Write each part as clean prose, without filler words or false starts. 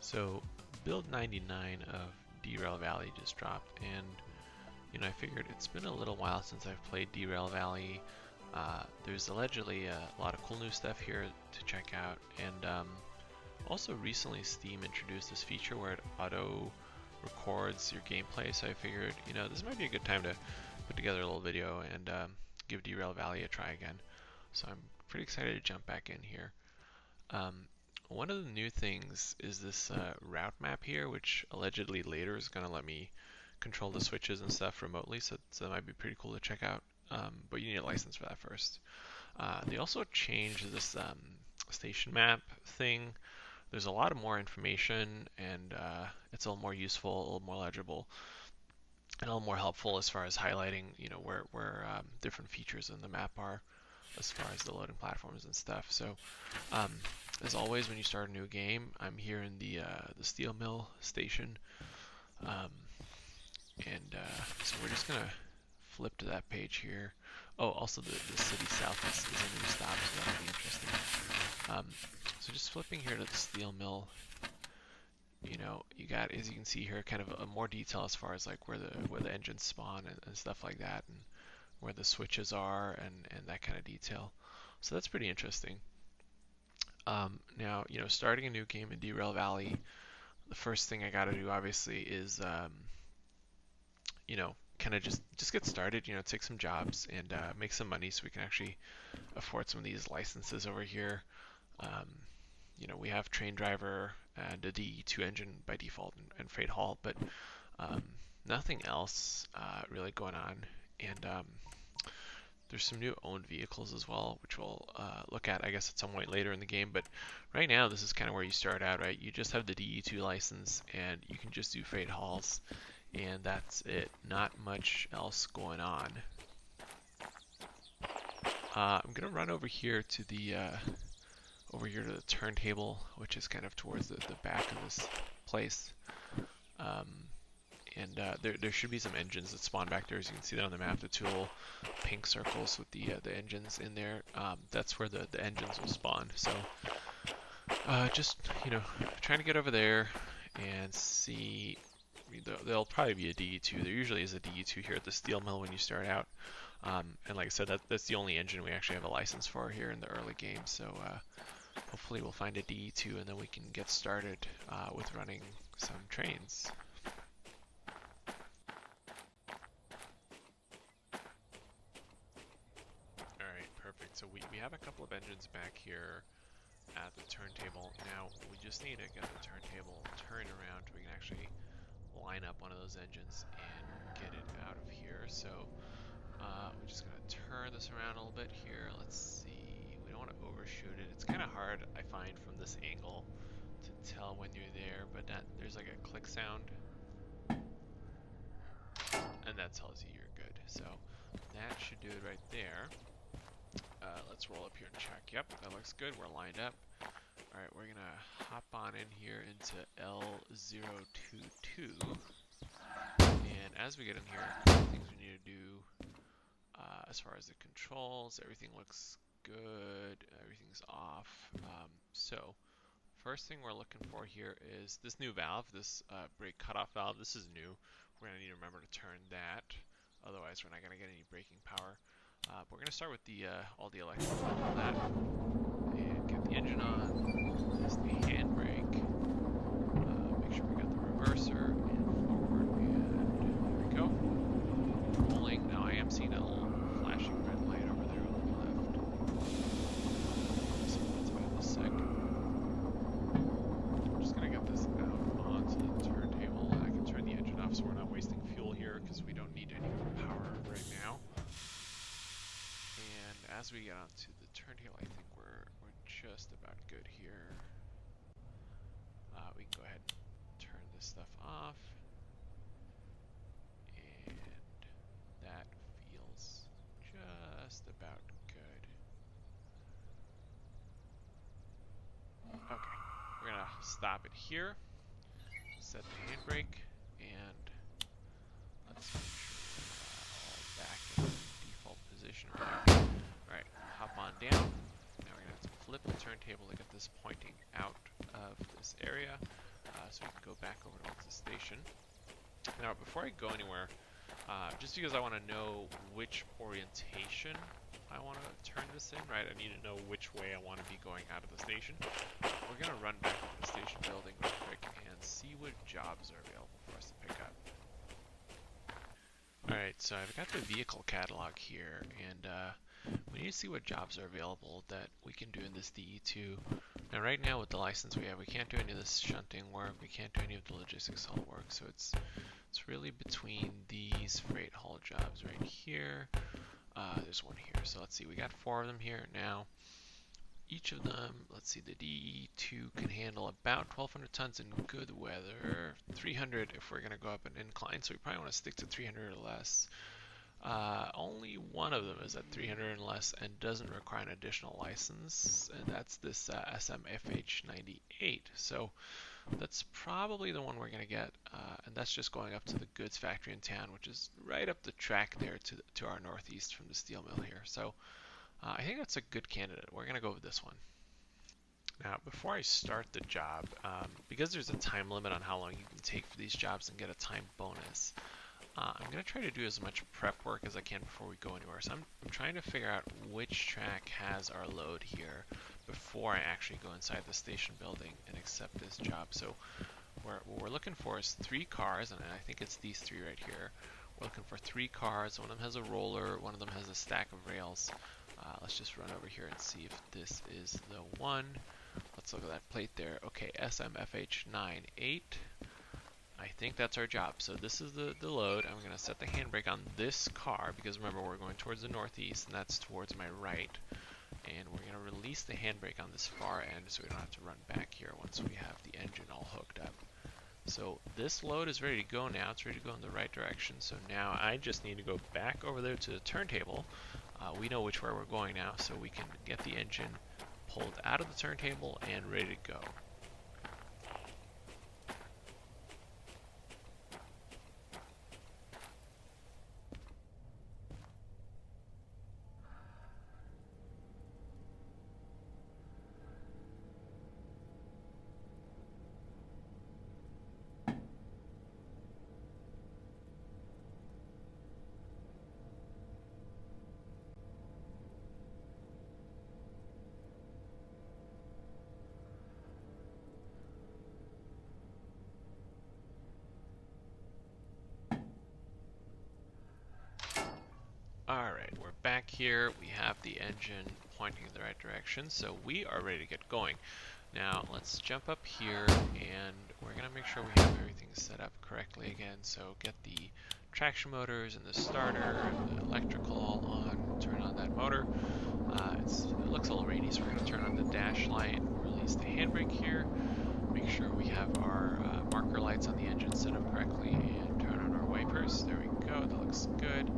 So build 99 of Derail Valley just dropped, and I figured it's been a little while since I've played Derail Valley. There's allegedly a lot of cool new stuff here to check out, and also recently Steam introduced this feature where it auto records your gameplay. So I figured, this might be a good time to put together a little video and give Derail Valley a try again. So I'm pretty excited to jump back in here. One of the new things is this route map here, which allegedly later is going to let me control the switches and stuff remotely, so that might be pretty cool to check out. But you need a license for that first. They also changed this station map thing. There's a lot of more information, and it's a little more useful, a little more legible, and a little more helpful as far as highlighting, where different features in the map are, as far as the loading platforms and stuff. So, as always, when you start a new game, I'm here in the steel mill station, so we're just gonna flip to that page here. Oh, also the city south is a new stop, so that'll be interesting. So just flipping here to the steel mill, you got, as you can see here, kind of a more detail as far as like where the engines spawn and stuff like that, and where the switches are and that kind of detail. So that's pretty interesting. Now, starting a new game in Derail Valley, the first thing I got to do obviously is, kind of just get started. Take some jobs and make some money so we can actually afford some of these licenses over here. We have train driver and a DE2 engine by default and freight haul, but nothing else really going on. And there's some new owned vehicles as well, which we'll look at, I guess, at some point later in the game. But right now, this is kind of where you start out, right? You just have the DE2 license, and you can just do freight hauls, and that's it. Not much else going on. I'm gonna run over here to the turntable, which is kind of towards the back of this place. There should be some engines that spawn back there, as you can see that on the map, the two little pink circles with the engines in there. That's where the engines will spawn. So just trying to get over there and see. There'll probably be a DE2. There usually is a DE2 here at the steel mill when you start out. And like I said, that's the only engine we actually have a license for here in the early game. So hopefully we'll find a DE2 and then we can get started with running some trains. Alright, perfect. So we have a couple of engines back here at the turntable. Now we just need to get the turntable turned around so we can actually line up one of those engines and get it out of here. So we're just gonna turn this around a little bit here. Let's see. We don't want to overshoot it. It's kind of hard, I find, from this angle to tell when you're there, but there's like a click sound, and that tells you you're good. So that should do it right there. Let's roll up here and check. Yep, that looks good. We're lined up. All right, we're gonna hop on in here into L022, and as we get in here, a couple things we need to do. As far as the controls, everything looks good. Everything's off. So first thing we're looking for here is this new valve, this brake cutoff valve. This is new. We're gonna need to remember to turn that. Otherwise, we're not gonna get any braking power. But we're gonna start with all the electrical and all that, and get the engine on. There's the handbrake. Make sure we got the reverser and forward, and there we go. Rolling. Now I am seeing a little flashing red light over there on the left. So that's about a sec. I'm just gonna get this out onto the turntable, and I can turn the engine off so we're not wasting fuel here because we don't need any power right now. And as we get onto the turntable, I think we're just about good here. We can go ahead and turn this stuff off. And that feels just about good. Okay, we're gonna stop it here, set the handbrake, and let's make sure we're all back in default position. Alright, hop on down. Now we're gonna have to flip the turntable to get this pointing out of this area. so we can go back over towards the station. Now, before I go anywhere, just because I want to know which orientation I want to turn this in, right? I need to know which way I want to be going out of the station. We're going to run back to the station building real quick and see what jobs are available for us to pick up. Alright, so I've got the vehicle catalog here, and we need to see what jobs are available that we can do in this DE2. Now right now with the license we have, we can't do any of this shunting work, we can't do any of the logistics haul work, so it's really between these freight haul jobs right here. There's one here, so let's see, we got 4 of them here now. Each of them, let's see, the DE2 can handle about 1,200 tons in good weather, 300 if we're going to go up an incline, so we probably want to stick to 300 or less. Only one of them is at 300 and less and doesn't require an additional license, and that's this SMFH98. So that's probably the one we're going to get, and that's just going up to the goods factory in town, which is right up the track there to our northeast from the steel mill here. So I think that's a good candidate. We're going to go with this one. Now, before I start the job, because there's a time limit on how long you can take for these jobs and get a time bonus, I'm going to try to do as much prep work as I can before we go anywhere. So I'm trying to figure out which track has our load here before I actually go inside the station building and accept this job. So what we're looking for is 3 cars, and I think it's these 3 right here. We're looking for 3 cars. One of them has a roller, one of them has a stack of rails. Let's just run over here and see if this is the one. Let's look at that plate there. Okay, SMFH98. I think that's our job. So this is the load. I'm going to set the handbrake on this car because remember we're going towards the northeast and that's towards my right. And we're going to release the handbrake on this far end so we don't have to run back here once we have the engine all hooked up. So this load is ready to go now. It's ready to go in the right direction. So now I just need to go back over there to the turntable. We know which way we're going now, so we can get the engine pulled out of the turntable and ready to go. Alright, we're back here. We have the engine pointing in the right direction, so we are ready to get going. Now, let's jump up here, and we're going to make sure we have everything set up correctly again. So get the traction motors and the starter, and the electrical all on, turn on that motor. It looks a little rainy, so we're going to turn on the dash light, release the handbrake here, make sure we have our marker lights on the engine set up correctly, and turn on our wipers. There we go, that looks good.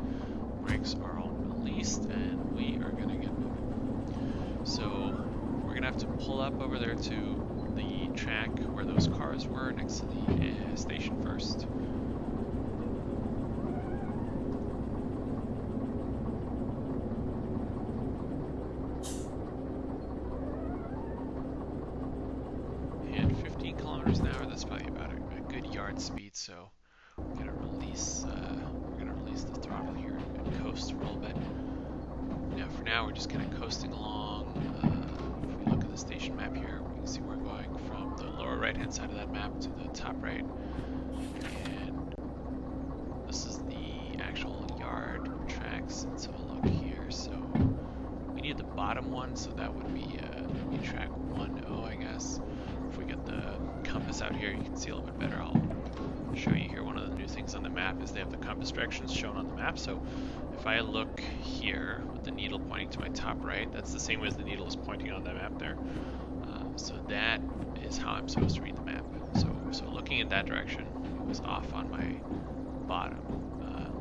Brakes are all released and we are going to get moving. So we're going to have to pull up over there to the track where those cars were next to the station first. And 15 kilometers an hour, that's probably about a good yard speed, so we're going to release the throttle here and coast a little bit. Now for now we're just kind of coasting along. If we look at the station map here, we can see we're going from the lower right hand side of that map to the top right. And this is the actual yard tracks. Let's have a look here. So we need the bottom one, so that would be track 1-0, I guess. If we get the compass out here, you can see a little bit better. I'll show you here. One of the new things on the map is they have the compass directions shown on the map. So if I look here with the needle pointing to my top right, that's the same way as the needle is pointing on the map there. So that is how I'm supposed to read the map. So looking in that direction, it was off on my bottom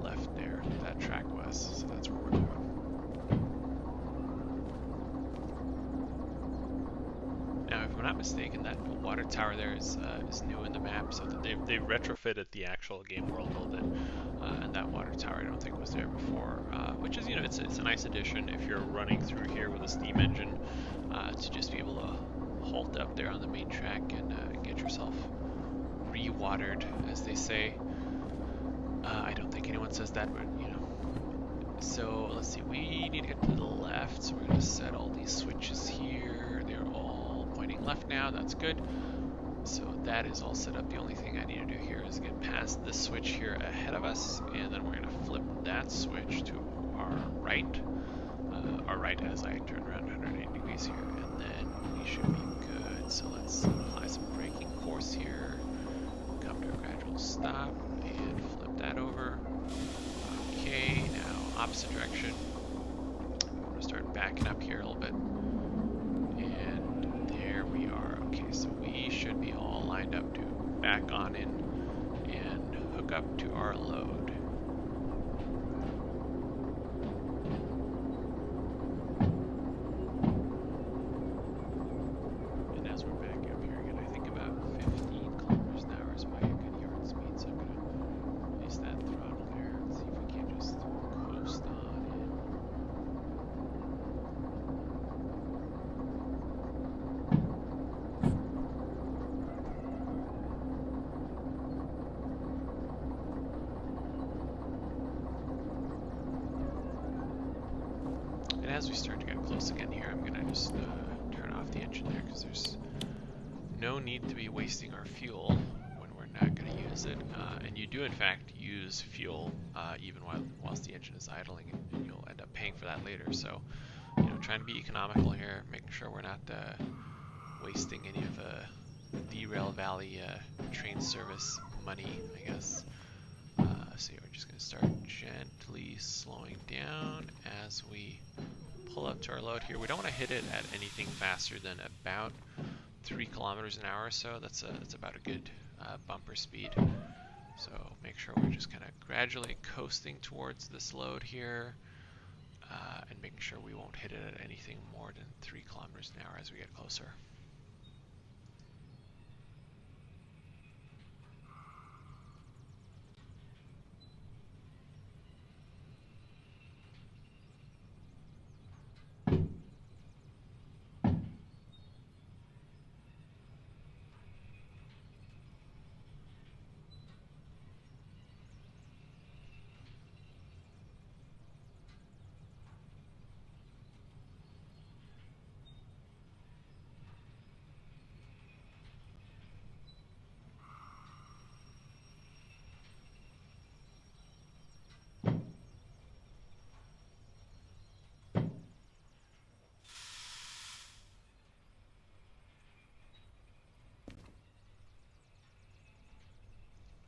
left there. That track was. So that's where we're going. Now, if I'm not mistaken, that water tower there is new in the map, so they've retrofitted the actual game world a little bit, and that water tower I don't think was there before, which is, it's a nice addition if you're running through here with a steam engine, to just be able to halt up there on the main track and get yourself re-watered, as they say. I don't think anyone says that, but you know. So let's see, we need to get to the left, so we're going to set all these switches here. They're all pointing left now, that's good. So that is all set up. The only thing I need to do here is get past this switch here ahead of us, and then we're going to flip that switch to our right as I turn around 180 degrees here, and then we should be good. So let's apply some braking force here, come to a gradual stop, and flip that over. Okay, now opposite direction. I'm going to start backing up here a little bit. And there we are. Okay, so we should be all lined up to back on in and hook up to our load. And as we're backing up here again, I think about 15 kilometers an hour is my good yard speed, so I'm going to release that throttle there and see if we can't just coast on in. And as we start to get close again here, I'm going to just turn off the engine there, because there's no need to be wasting our fuel when we're not going to use it. And you do in fact use fuel even whilst the engine is idling, and you'll end up paying for that later. So, you know, trying to be economical here, making sure we're not wasting any of the Derail Valley train service money, I guess. So we're just going to start gently slowing down as we pull up to our load here. We don't want to hit it at anything faster than about 3 kilometers an hour or so. That's about a good bumper speed. So make sure we're just kind of gradually coasting towards this load here, and making sure we won't hit it at anything more than 3 kilometers an hour as we get closer.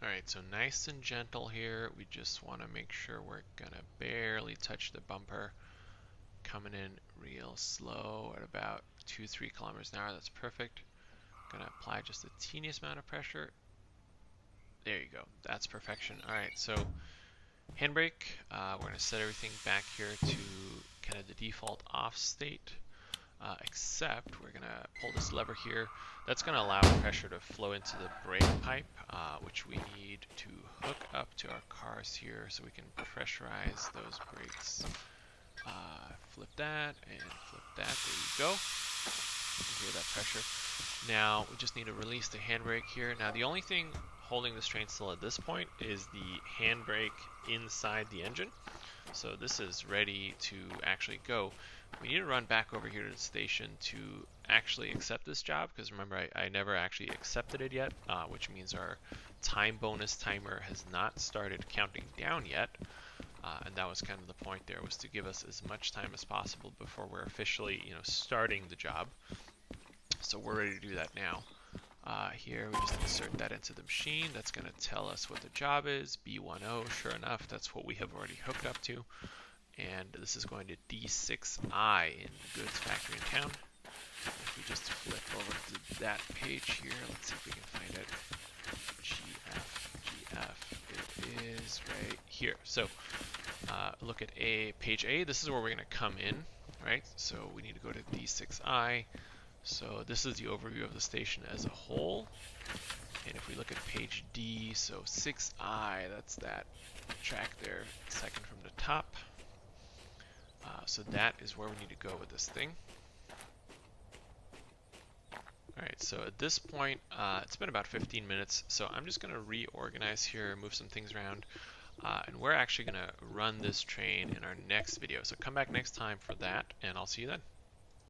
Alright, so nice and gentle here. We just want to make sure we're going to barely touch the bumper. Coming in real slow at about 2-3 kilometers an hour. That's perfect. Going to apply just the teeniest amount of pressure. There you go. That's perfection. Alright, so handbrake. We're going to set everything back here to kind of the default off state. Except we're going to pull this lever here. That's going to allow pressure to flow into the brake pipe, which we need to hook up to our cars here so we can pressurize those brakes. Flip that and flip that. There you go. You can hear that pressure. Now we just need to release the handbrake here. Now the only thing holding this train still at this point is the handbrake inside the engine. So this is ready to actually go. We need to run back over here to the station to actually accept this job, because remember I never actually accepted it yet, which means our time bonus timer has not started counting down yet. And that was kind of the point there, was to give us as much time as possible before we're officially, you know, starting the job. So we're ready to do that now. Here we just insert that into the machine. That's going to tell us what the job is, B10. Sure enough, that's what we have already hooked up to. And this is going to D6I in the goods factory in town. If we just flip over to that page here, let's see if we can find it. GF, it is right here. So look at page A. This is where we're going to come in, right? So we need to go to D6I. So this is the overview of the station as a whole. And if we look at page D, so 6I, that's that track there, second from the top. So that is where we need to go with this thing. Alright, so at this point, it's been about 15 minutes, so I'm just going to reorganize here, move some things around, and we're actually going to run this train in our next video. So come back next time for that, and I'll see you then.